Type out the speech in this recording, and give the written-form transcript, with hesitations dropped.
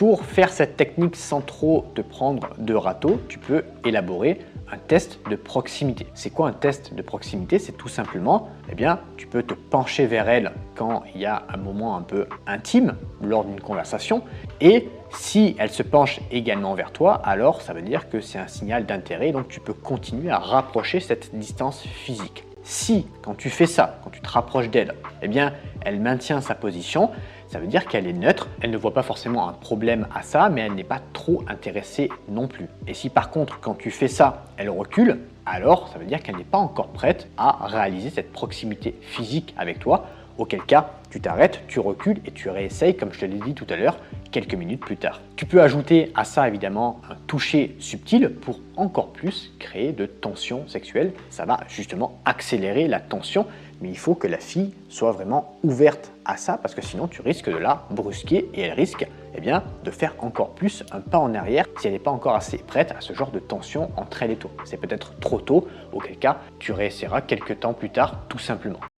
Pour faire cette technique sans trop te prendre de râteau, tu peux élaborer un test de proximité. C'est quoi un test de proximité? C'est tout simplement, tu peux te pencher vers elle quand il y a un moment un peu intime lors d'une conversation, et si elle se penche également vers toi, alors ça veut dire que c'est un signal d'intérêt, donc tu peux continuer à rapprocher cette distance physique. Si, quand tu fais ça, quand tu te rapproches d'elle, elle maintient sa position, ça veut dire qu'elle est neutre, elle ne voit pas forcément un problème à ça, mais elle n'est pas trop intéressée non plus. Et si par contre, quand tu fais ça, elle recule, alors ça veut dire qu'elle n'est pas encore prête à réaliser cette proximité physique avec toi, auquel cas tu t'arrêtes, tu recules et tu réessayes, comme je te l'ai dit tout à l'heure, quelques minutes plus tard. Tu peux ajouter à ça évidemment un toucher subtil pour encore plus créer de tension sexuelle. Ça va justement accélérer la tension, mais il faut que la fille soit vraiment ouverte à ça parce que sinon tu risques de la brusquer et elle risque de faire encore plus un pas en arrière si elle n'est pas encore assez prête à ce genre de tension entre elle et toi. C'est peut-être trop tôt, auquel cas tu réessayeras quelques temps plus tard tout simplement.